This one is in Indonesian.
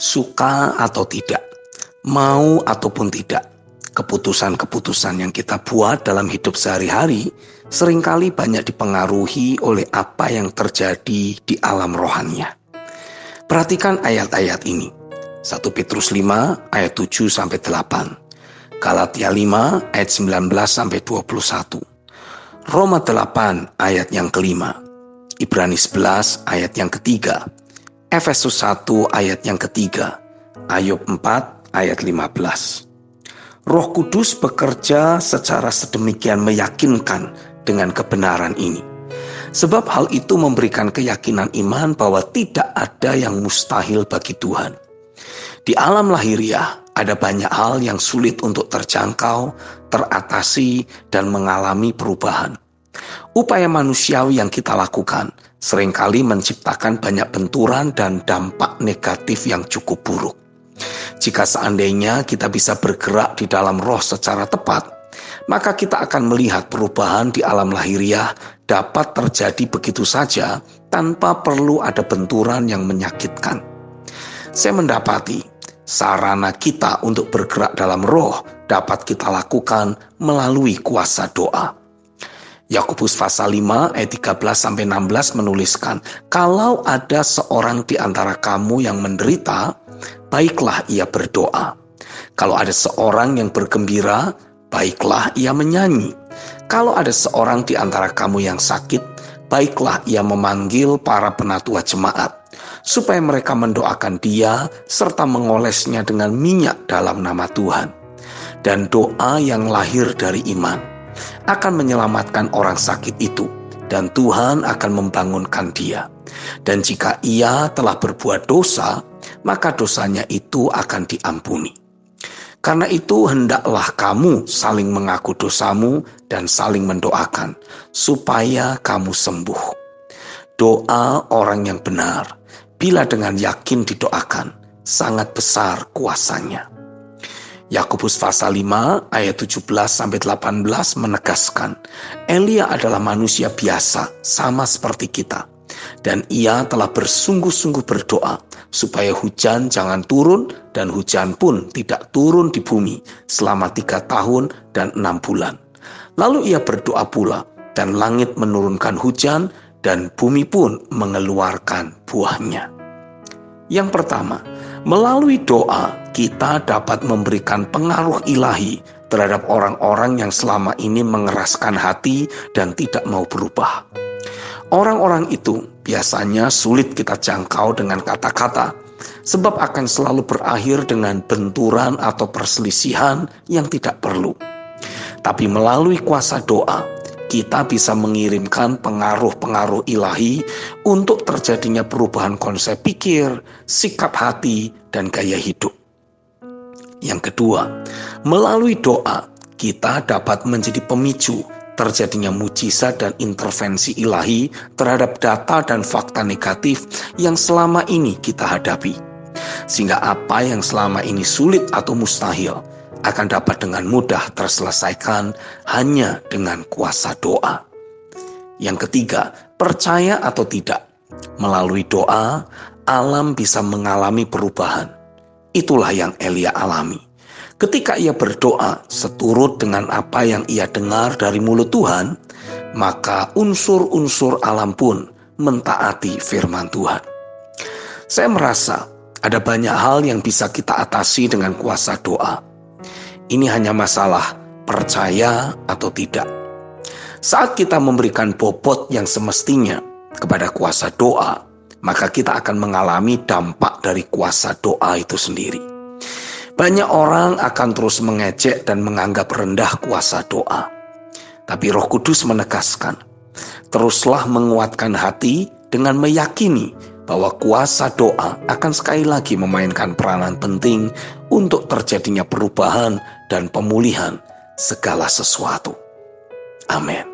Suka atau tidak, mau ataupun tidak, keputusan-keputusan yang kita buat dalam hidup sehari-hari seringkali banyak dipengaruhi oleh apa yang terjadi di alam rohaninya. Perhatikan ayat-ayat ini. 1 Petrus 5 ayat 7-8, Galatia 5 ayat 19-21, Roma 8 ayat yang kelima, Ibrani 11 ayat yang ketiga, Efesus 1 ayat yang ketiga, Ayub 4 ayat 15. Roh Kudus bekerja secara sedemikian meyakinkan dengan kebenaran ini. Sebab hal itu memberikan keyakinan iman bahwa tidak ada yang mustahil bagi Tuhan. Di alam lahiriah ada banyak hal yang sulit untuk terjangkau, teratasi, dan mengalami perubahan. Upaya manusiawi yang kita lakukan seringkali menciptakan banyak benturan dan dampak negatif yang cukup buruk. Jika seandainya kita bisa bergerak di dalam roh secara tepat, maka kita akan melihat perubahan di alam lahiriah dapat terjadi begitu saja tanpa perlu ada benturan yang menyakitkan. Saya mendapati sarana kita untuk bergerak dalam roh dapat kita lakukan melalui kuasa doa. Yakobus pasal 5 ayat 13-16 menuliskan, kalau ada seorang di antara kamu yang menderita, baiklah ia berdoa. Kalau ada seorang yang bergembira, baiklah ia menyanyi. Kalau ada seorang di antara kamu yang sakit, baiklah ia memanggil para penatua jemaat, supaya mereka mendoakan dia serta mengolesnya dengan minyak dalam nama Tuhan. Dan doa yang lahir dari iman akan menyelamatkan orang sakit itu, dan Tuhan akan membangunkan dia. Dan jika ia telah berbuat dosa, maka dosanya itu akan diampuni. Karena itu hendaklah kamu saling mengaku dosamu dan saling mendoakan, supaya kamu sembuh. Doa orang yang benar, bila dengan yakin didoakan, sangat besar kuasanya. Yakobus pasal 5 ayat 17-18 menegaskan, Elia adalah manusia biasa sama seperti kita, dan ia telah bersungguh-sungguh berdoa supaya hujan jangan turun dan hujan pun tidak turun di bumi selama 3 tahun dan 6 bulan. Lalu ia berdoa pula dan langit menurunkan hujan dan bumi pun mengeluarkan buahnya. Yang pertama, melalui doa kita dapat memberikan pengaruh ilahi terhadap orang-orang yang selama ini mengeraskan hati dan tidak mau berubah. Orang-orang itu biasanya sulit kita jangkau dengan kata-kata, sebab akan selalu berakhir dengan benturan atau perselisihan yang tidak perlu. Tapi melalui kuasa doa, kita bisa mengirimkan pengaruh-pengaruh ilahi untuk terjadinya perubahan konsep pikir, sikap hati, dan gaya hidup. Yang kedua, melalui doa, kita dapat menjadi pemicu terjadinya mujizat dan intervensi ilahi terhadap data dan fakta negatif yang selama ini kita hadapi. Sehingga apa yang selama ini sulit atau mustahil akan dapat dengan mudah terselesaikan hanya dengan kuasa doa. Yang ketiga, percaya atau tidak, melalui doa, alam bisa mengalami perubahan. Itulah yang Elia alami. Ketika ia berdoa seturut dengan apa yang ia dengar dari mulut Tuhan, maka unsur-unsur alam pun mentaati firman Tuhan. Saya merasa ada banyak hal yang bisa kita atasi dengan kuasa doa. Ini hanya masalah percaya atau tidak. Saat kita memberikan bobot yang semestinya kepada kuasa doa, maka kita akan mengalami dampak dari kuasa doa itu sendiri. Banyak orang akan terus mengejek dan menganggap rendah kuasa doa. Tapi Roh Kudus menegaskan, teruslah menguatkan hati dengan meyakini bahwa kuasa doa akan sekali lagi memainkan peranan penting untuk terjadinya perubahan dan pemulihan segala sesuatu. Amin.